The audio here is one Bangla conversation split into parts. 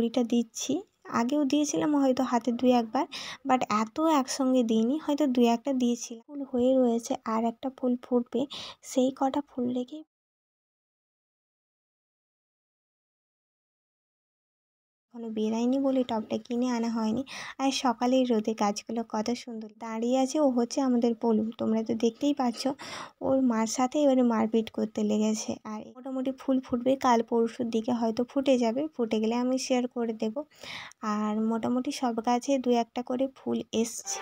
বড়িটা দিচ্ছি। আগেও দিয়েছিলাম হয়তো হাতে ২-১ বার, বাট এত একসঙ্গে দিইনি, হয়তো ২-১টা দিয়েছিলাম। ফুল হয়ে রয়েছে, আর একটা ফুল ফুটবে, সেই কটা ফুল রেখেই এখনো বেরায়নি বলে টবটা কিনে আনা হয়নি। আর সকালের রোদে গাছগুলো কত সুন্দর দাঁড়িয়ে আছে। ও হচ্ছে আমাদের পলু, তোমরা তো দেখতেই পাচ্ছ। ওর মার সাথে এবারে মারপিট করতে লেগেছে। আর মোটামুটি ফুল ফুটবে, কাল পরশুর দিকে হয়তো ফুটে যাবে, ফুটে গেলে আমি শেয়ার করে দেব। আর মোটামুটি সব গাছে ২-১টা করে ফুল এসছে।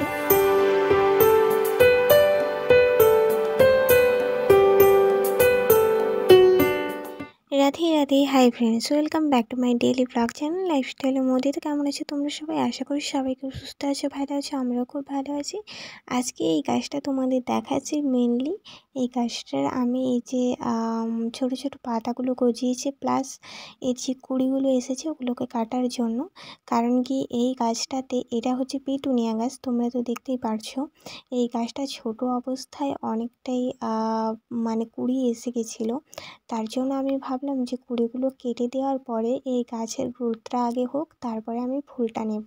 Radhe Radhe, hi friends, welcome back to my daily blog channel লাইফস্টাইলের মধ্যে। তো কেমন আছো তোমরা সবাই? আশা করি সবাই খুব সুস্থ আছো, ভালো আছো, আমরাও খুব ভালো আছি। আজকে এই গাছটা তোমাদের দেখাচ্ছি। মেনলি এই গাছটার আমি এই যে ছোটো ছোটো পাতাগুলো গজিয়েছে, প্লাস এর যে কুড়িগুলো এসেছে ওগুলোকে কাটার জন্য। কারণ কি, এই গাছটাতে, এটা হচ্ছে পিটুনিয়া গাছ, তোমরা তো দেখতেই পারছো। এই গাছটা ছোট অবস্থায় অনেকটাই মানে কুড়ি এসে গেছিলো। তার জন্য আমি ভাবলাম যে কুড়িগুলো কেটে দেওয়ার পরে এই গাছের গ্রোথটা আগে হোক, তারপরে আমি ফুলটা নেব।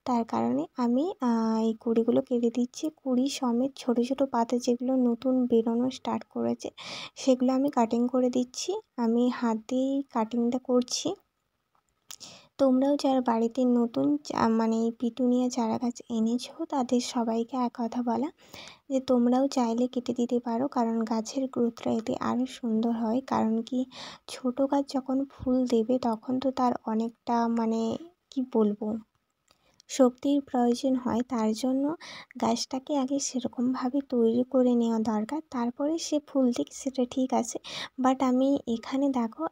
তার কারণে আমি এই কুড়িগুলো কেটে দিচ্ছি। কুড়ি সমেত ছোটো ছোটো পাতা যেগুলো নতুন বেরোনো স্টার্ট করেছে সেগুলো আমি কাটিং করে দিচ্ছি। আমি হাত দিয়েই কাটিংটা করছি। তোমরাও যারা বাড়িতে নতুন মানে এই পিটুনিয়া চারা গাছ এনেছো, তাদের সবাইকে এক কথা বলা যে তোমরাও চাইলে কেটে দিতে পারো, কারণ গাছের গ্রোথটা এতে আরও সুন্দর হয়। কারণ কি, ছোটো গাছ যখন ফুল দেবে তখন তো তার অনেকটা মানে কি বলবো, শক্তির প্রয়োজন হয়। তার জন্য গাছটাকে আগে সেরকমভাবে তৈরি করে নেওয়া দরকার, তারপরে সে ফুল দিক সেটা ঠিক আছে। বাট আমি এখানে দেখো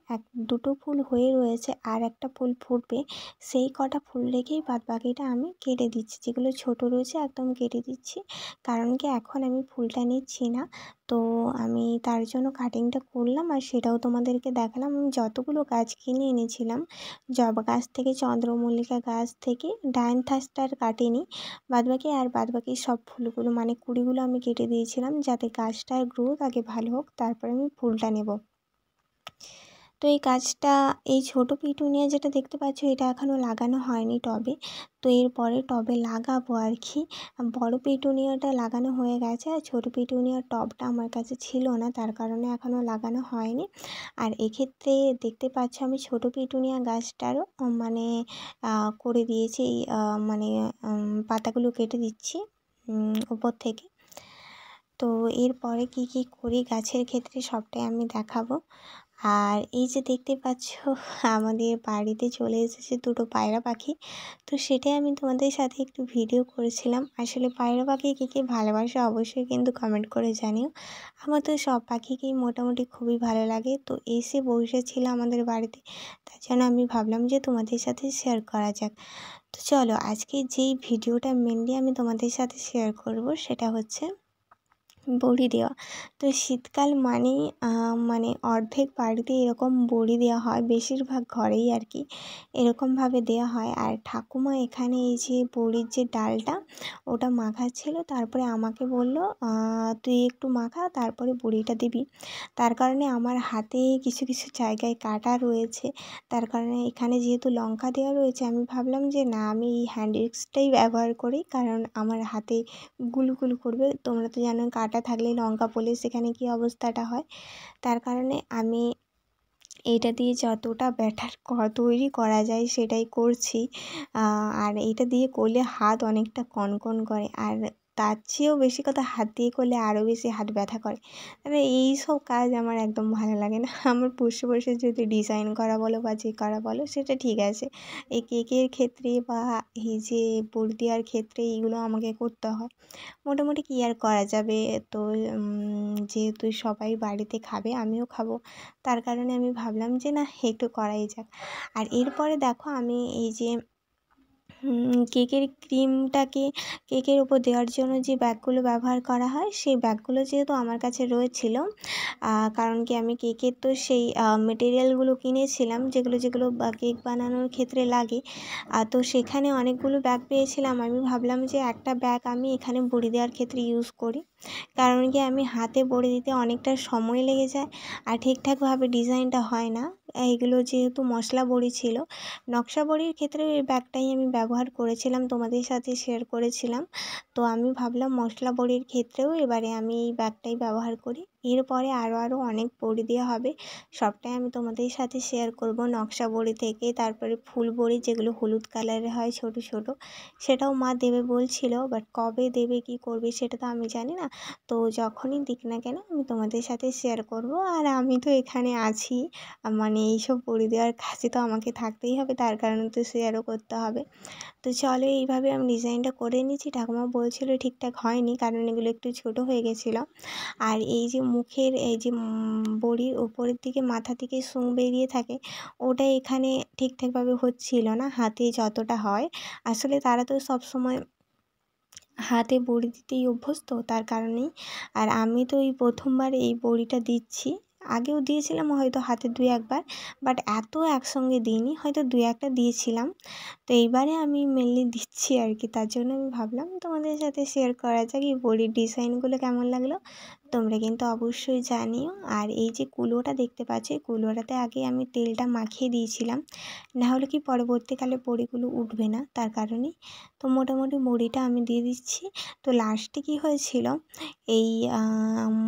দুটো ফুল হয়ে রয়েছে, আর একটা ফুল ফুটবে, সেই কটা ফুল রেখেই বাদবাকিটা আমি কেটে দিচ্ছি। যেগুলো ছোট রয়েছে একদম কেটে দিচ্ছি, কারণ কি এখন আমি ফুলটা নিচ্ছি না। তো আমি তার জন্য কাটিংটা করলাম, আর সেটাও তোমাদেরকে দেখালাম। আমি যতগুলো গাছ কিনে এনেছিলাম, জবা গাছ থেকে, চন্দ্রমল্লিকা গাছ থেকে, ডায়ান্থাসটা কাটিনি, বাদবাকি সব ফুলগুলো মানে কুড়িগুলো আমি কেটে দিয়েছিলাম, যাতে গাছটার গ্রোথ আগে ভালো হোক, তারপরে আমি ফুলটা নেব। তো এই গাছটা, এই ছোটো পিটুনিয়া যেটা দেখতে পাচ্ছ, এটা এখনও লাগানো হয়নি টবে। তো এরপরে টবে লাগাবো আর কি। বড় পিটুনিয়াটা লাগানো হয়ে গেছে, আর ছোটো পিটুনিয়ার টবটা আমার কাছে ছিল না, তার কারণে এখনও লাগানো হয়নি। আর এক্ষেত্রে দেখতে পাচ্ছ আমি ছোটো পিটুনিয়া গাছটারও মানে করে দিয়েছি, মানে পাতাগুলো কেটে দিচ্ছি উপর থেকে। তো এরপরে কি কি করি গাছের ক্ষেত্রে সবটাই আমি দেখাবো। আর এই যে দেখতে পাচ্ছ, আমাদের বাড়িতে চলে এসেছে দুটো পায়রা পাখি। তো সেটাই আমি তোমাদের সাথে একটু ভিডিও করেছিলাম। আসলে পায়রা পাখি কে কে ভালোবাসে অবশ্যই কিন্তু কমেন্ট করে জানিও। আমার তো সব পাখিকেই মোটামুটি খুবই ভালো লাগে। তো এসে বসেছিল আমাদের বাড়িতে, তার জন্য আমি ভাবলাম যে তোমাদের সাথে শেয়ার করা যাক। তো চলো, আজকে যেই ভিডিওটা মেনলি আমি তোমাদের সাথে শেয়ার করব সেটা হচ্ছে বড়ি দেওয়া। তো শীতকাল মানেই মানে অর্ধেক বাড়িতে এরকম বড়ি দেওয়া হয়, বেশিরভাগ ঘরেই আর কি এরকমভাবে দেওয়া হয়। আর ঠাকুমা এখানে এই যে বড়ির যে ডালটা ওটা মাখাচ্ছিল, তারপরে আমাকে বলল তুই একটু মাখা, তারপরে বড়িটা দিবি। তার কারণে আমার হাতে কিছু কিছু জায়গায় কাটা রয়েছে, তার কারণে এখানে যেহেতু লঙ্কা দেওয়া রয়েছে, আমি ভাবলাম যে না, আমি এই হ্যান্ড উইক্সটাই ব্যবহার করি, কারণ আমার হাতে গুলগুল করবে। তোমরা তো জানো কাটা থাকলে লঙ্কা পড়লে সেখানে কী অবস্থাটা হয়। তার কারণে আমি এইটা দিয়ে যতটা ব্যাটার তৈরি করা যায় সেটাই করছি। আর এইটা দিয়ে করলে হাত অনেকটা কনকন করে, আর তার চেয়েও বেশি কথা, হাত দিয়ে করলে আরও বেশি হাত ব্যথা করে। তবে এইসব কাজ আমার একদম ভালো লাগে না। আমার বসে বসে যদি ডিজাইন করা বলো বা যে করা বলো সেটা ঠিক আছে, এই কেকের ক্ষেত্রে বা এই যে বড়ি দেওয়ার ক্ষেত্রে এইগুলো আমাকে করতে হয়। মোটামুটি কী আর করা যাবে। তো যেহেতু সবাই বাড়িতে খাবে, আমিও খাবো, তার কারণে আমি ভাবলাম যে না, একটু করাই যাক। আর এরপরে দেখো, আমি এই যে কেকের ক্রিমটাকে কেকের উপর দেওয়ার জন্য যে ব্যাগগুলো ব্যবহার করা হয়, সেই ব্যাগগুলো যেহেতু আমার কাছে রয়েছিল, কারণ কি আমি কেকের তো সেই মেটেরিয়ালগুলো কিনেছিলাম যেগুলো যেগুলো কেক বানানোর ক্ষেত্রে লাগে। তো সেখানে অনেকগুলো ব্যাগ পেয়েছিলাম। আমি ভাবলাম যে একটা ব্যাগ আমি এখানে বড়ি দেওয়ার ক্ষেত্রে ইউজ করি, কারণ কি আমি হাতে বড়ি দিতে অনেকটা সময় লেগে যায়, আর ঠিকঠাকভাবে ডিজাইনটা হয় না। এইগুলো যেহেতু মশলা বড়ি ছিল, নকশা বড়ির ক্ষেত্রে এই ব্যাগটাই আমি ব্যবহার করেছিলাম, তোমাদের সাথে শেয়ার করেছিলাম। তো আমি ভাবলাম মশলা বড়ির ক্ষেত্রেও এবারে আমি এই ব্যাগটাই ব্যবহার করি। এরপরে আরও অনেক বড়ি দেওয়া হবে, সবটাই আমি তোমাদের সাথে শেয়ার করব। নকশা বড়ি থেকে তারপরে ফুল বড়ি, যেগুলো হলুদ কালারের হয় ছোট ছোট, সেটাও মা দেবে বলছিল, বাট কবে দেবে কি করবে সেটা তো আমি জানি না। তো যখনই দিক না কেন আমি তোমাদের সাথে শেয়ার করব। আর আমি তো এখানে আছি, মানে এইসব বড়ি দেওয়ার কাজে তো আমাকে থাকতেই হবে, তার কারণে তো শেয়ারও করতে হবে। তো চলো, এইভাবে আমি ডিজাইনটা করে নিয়েছি। ঠাকুমা বলছিল ঠিকঠাক হয়নি, কারণ এগুলো একটু ছোট হয়ে গেছিলো। আর এই যে মুখের এই যে বড়ির ওপরের দিকে মাথা থেকে শুং বেরিয়ে থাকে, ওটা এখানে ঠিকঠাকভাবে হচ্ছিল না, হাতে যতটা হয়। আসলে তারা তো সবসময় হাতে বড়ি দিতেই অভ্যস্ত, তার কারণেই। আর আমি তো এই প্রথমবার এই বড়িটা দিচ্ছি, আগেও দিয়েছিলাম হয়তো হাতে 2-1বার, বাট এত একসঙ্গে দিইনি, হয়তো 2-1টা দিয়েছিলাম। তো এইবারে আমি মেনলি দিচ্ছি আর কি, তার জন্য আমি ভাবলাম তোমাদের সাথে শেয়ার করা যাক এই বড়ির ডিজাইনগুলো কেমন লাগলো। তোমরা কিন্তু অবশ্যই জানিও। আর এই যে কুলোটা দেখতে পাচ্ছ, এই কুলোটাতে আগে আমি তেলটা মাখিয়ে দিয়েছিলাম, নাহলে কি পরবর্তীকালে বড়িগুলো উঠবে না, তার কারণেই। তো মোটামুটি বড়িটা আমি দিয়ে দিচ্ছি। তো লাস্টে কী হয়েছিল, এই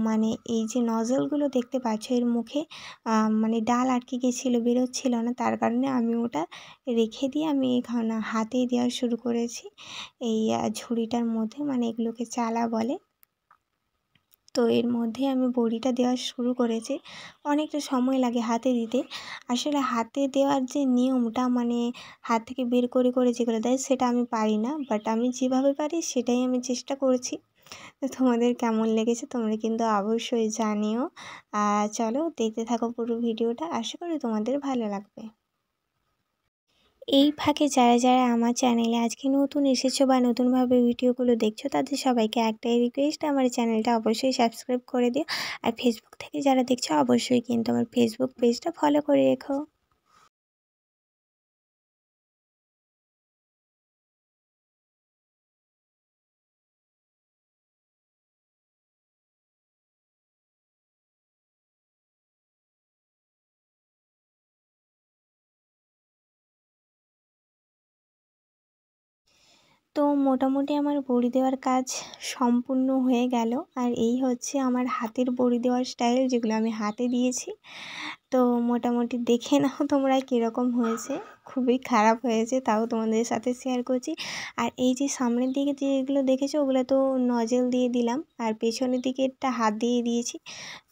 মানে এই যে নজলগুলো দেখতে পাচ্ছ এর মুখে, মানে ডাল আটকে গেছিলো, বেরোচ্ছিল না, তার কারণে আমি ওটা রেখে দিয়ে আমি এখানে হাতেই দেওয়া শুরু করেছি এই ঝুড়িটার মধ্যে, মানে এগুলোকে চালা বলে। তো এর মধ্যে আমি বড়িটা দেওয়া শুরু করেছি। অনেকটা সময় লাগে হাতে দিতে। আসলে হাতে দেওয়ার যে নিয়মটা, মানে হাত থেকে বের করে করে যেগুলো দেয়, সেটা আমি পারি না, বাট আমি যেভাবে পারি সেটাই আমি চেষ্টা করেছি। তো তোমাদের কেমন লেগেছে তোমরা কিন্তু অবশ্যই জানিও। চলো দেখতে থাকো পুরো ভিডিওটা, আশা করি তোমাদের ভালো লাগবে। এই ফাঁকে যারা যারা আমার চ্যানেলে আজকে নতুন এসেছো বা নতুনভাবে ভিডিওগুলো দেখছো, তাদের সবাইকে একটাই রিকোয়েস্ট, আমার চ্যানেলটা অবশ্যই সাবস্ক্রাইব করে দিও। আর ফেসবুক থেকে যারা দেখছো অবশ্যই কিন্তু আমার ফেসবুক পেজটা ফলো করে রেখো। তো মোটামুটি আমার বড়ি দেওয়ার কাজ সম্পূর্ণ হয়ে গেল। আর এই হচ্ছে আমার হাতের বড়ি দেওয়ার স্টাইল, যেগুলো আমি হাতে দিয়েছি। তো মোটামুটি দেখে নাও তোমরা কীরকম হয়েছে, খুবই খারাপ হয়েছে, তাও তোমাদের সাথে শেয়ার করছি। আর এই যে সামনের দিকে যেগুলো দেখেছো, ওগুলো তো নজল দিয়ে দিলাম, আর পেছনের দিকে একটা হাত দিয়ে দিয়েছি।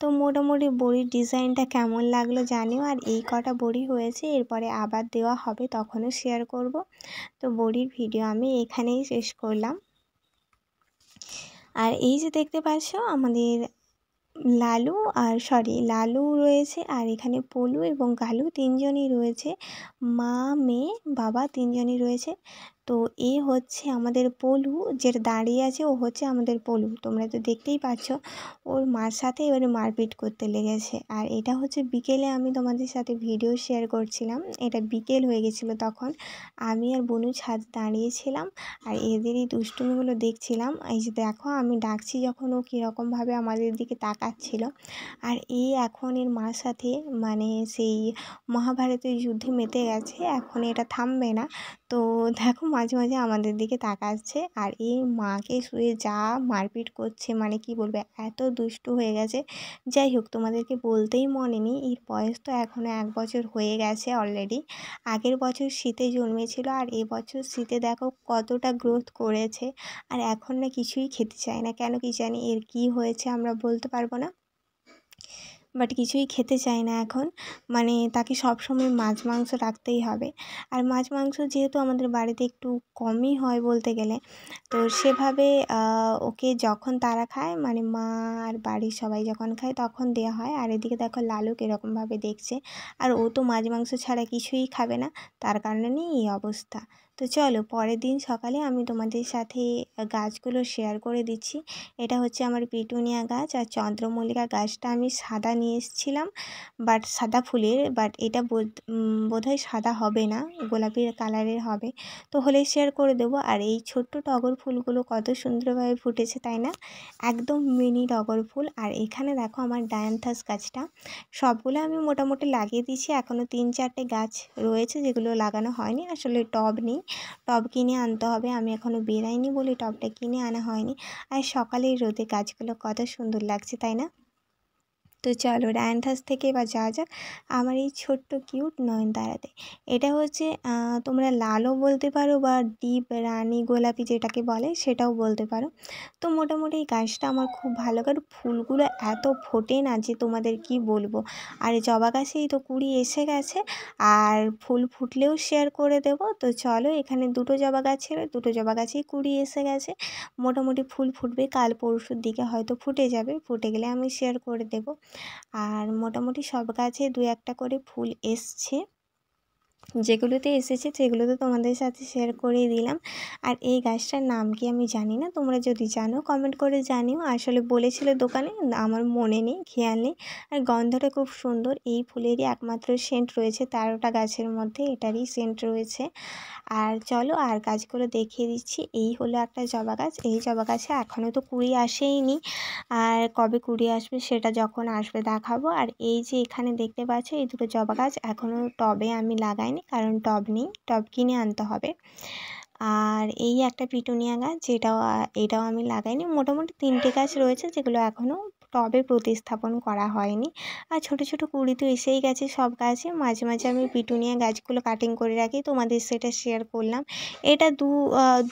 তো মোটামুটি বড়ির ডিজাইনটা কেমন লাগলো জানিও। আর এই কটা বড়ি হয়েছে, এরপরে আবার দেওয়া হবে, তখনও শেয়ার করব। তো বড়ির ভিডিও আমি এখানেই শেষ করলাম। আর এই যে দেখতে পাচ্ছ আমাদের লালু রয়েছে, আর এখানে পলু এবং গালু তিনজনই রয়েছে, মা মেয়ে বাবা তিনজনই রয়েছে। তো এ হচ্ছে আমাদের পলু, যেটা দাঁড়িয়ে আছে ও হচ্ছে আমাদের পলু, তোমরা তো দেখতেই পাচ্ছ। ওর মার সাথে এবারে মারপিট করতে লেগেছে। আর এটা হচ্ছে বিকেলে আমি তোমাদের সাথে ভিডিও শেয়ার করছিলাম, এটা বিকেল হয়ে গেছিলো তখন। আমি আর বনু ছাদ দাঁড়িয়েছিলাম, আর এদের এই দুষ্টুমিগুলো দেখছিলাম। এই যে দেখো আমি ডাকছি যখন, ও কীরকমভাবে আমাদের দিকে তাকাচ্ছিল। আর এখন এর মার সাথে মানে সেই মহাভারতের যুদ্ধে মেতে গেছে, এখন এটা থামবে না। তো দেখো মাঝে মাঝে আমাদের দিকে তাকাচ্ছে, আর এই মাকে শুয়ে যা মারপিট করছে, মানে কি বলবে, এত দুষ্টু হয়ে গেছে। যাই হোক, তোমাদেরকে বলতেই মনে নেই, এর বয়স তো এখনও 1 বছর হয়ে গেছে অলরেডি। আগের বছর শীতে জন্মেছিল, আর এবছর শীতে দেখো কতটা গ্রোথ করেছে। আর এখন না কিছুই খেতে চায় না, কেন কি জানি, এর কি হয়েছে আমরা বলতে পারবো না, বাট কিছুই খেতে চায় না এখন। মানে তাকে সবসময় মাছ মাংস রাখতেই হবে। আর মাছ মাংস যেহেতু আমাদের বাড়িতে একটু কমই হয় বলতে গেলে, তো সেভাবে ওকে যখন তারা খায়, মানে মা আর বাড়ির সবাই যখন খায় তখন দেওয়া হয়। আর এদিকে দেখো লালুক এরকমভাবে দেখছে, আর ও তো মাছ মাংস ছাড়া কিছুই খাবে না, তার কারণে এই অবস্থা। তো তো চলো পরের দিন সকালে আমি তোমাদের সাথে গাছগুলো শেয়ার করে দিচ্ছি। এটা হচ্ছে আমার পিটুনিয়া গাছ, আর চন্দ্রমল্লিকা গাছটা আমি সাদা নিয়ে এসেছিলাম, বাট সাদা ফুলের, বাট এটা বোধহয় সাদা হবে না, গোলাপি কালারের হবে। তো হলে শেয়ার করে দেবো। আর এই ছোট্ট টগর ফুলগুলো কত সুন্দরভাবে ফুটেছে, তাই না? একদম মিনি টগর ফুল। আর এখানে দেখো আমার ডায়ান্থাস গাছটা, সবগুলো আমি মোটামুটি লাগিয়ে দিয়েছি। এখনও 3-4টে গাছ রয়েছে যেগুলো লাগানো হয়নি, আসলে টব নেই, টব কিনে আনতে হবে। আমি এখনও বেরাইনি বলে টবটা কিনে আনা হয়নি। আর সকালের রোদে গাছগুলো কত সুন্দর লাগছে, তাই না? তো চলো ডায়ান্থাস থেকে এবার যাওয়া যাক আমার এই ছোট্ট কিউট নয়নতারাতে। এটা হচ্ছে তোমরা লালও বলতে পারো বা ডিপ রানী গোলাপি যেটাকে বলে সেটাও বলতে পারো। তো মোটামুটি এই গাছটা আমার খুব ভালো, কারণ ফুলগুলো এত ফোটে না যে তোমাদের কি বলবো। আর জবা গাছেই তো কুড়ি এসে গেছে, আর ফুল ফুটলেও শেয়ার করে দেবো। তো চলো, এখানে দুটো জবা গাছ ছিল, দুটো জবা গাছেই কুড়ি এসে গেছে। মোটামুটি ফুল ফুটবে কাল পরশুর দিকে, হয়তো ফুটে যাবে, ফুটে গেলে আমি শেয়ার করে দেবো। আর মোটামুটি সব গাছে 2-1টা করে ফুল এসছে, যেগুলোতে এসেছে সেগুলো তো তোমাদের সাথে শেয়ার করেই দিলাম। আর এই গাছটার নাম কি আমি জানি না, তোমরা যদি জানো কমেন্ট করে জানিও। আসলে বলেছিল দোকানে, আমার মনে নেই, খেয়াল নেই। আর গন্ধটা খুব সুন্দর, এই ফুলেরই একমাত্র সেন্ট রয়েছে 13টা গাছের মধ্যে, এটারই সেন্ট রয়েছে। আর চলো আর গাছগুলো দেখিয়ে দিচ্ছি। এই হলো একটা জবা গাছ, এই জবা গাছে এখনও তো কুড়ি আসেইনি, আর কবে কুড়ি আসবে সেটা যখন আসবে দেখাবো। আর এই যে এখানে দেখতে পাচ্ছ এই দুটো জবা গাছ এখনও টবে আমি লাগাইনি, কারণ টব নেই, টব কিনে আনতে হবে। আর এই একটা পিটুনিয়া গাছ, এটাও আমি লাগাইনি। মোটামুটি 3টে গাছ রয়েছে যেগুলো এখনও টবে প্রতিস্থাপন করা হয়নি। আর ছোট ছোট কুঁড়ি তো এসেই গেছে সব গাছে। মাঝে মাঝে আমি পিটুনিয়া গাছগুলো কাটিং করে রাখি, তোমাদের সেটা শেয়ার করলাম। এটা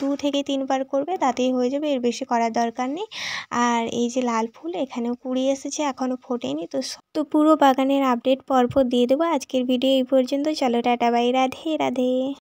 2 থেকে 3বার করবে, তাতেই হয়ে যাবে, এর বেশি করার দরকার নেই। আর এই যে লাল ফুল, এখানেও কুড়ি এসেছে, এখনও ফোটেনি। তো পুরো বাগানের আপডেট পরপর দিয়ে দেবো। আজকের ভিডিও এই পর্যন্ত। চলো টাটা, বাই, রাধে রাধে।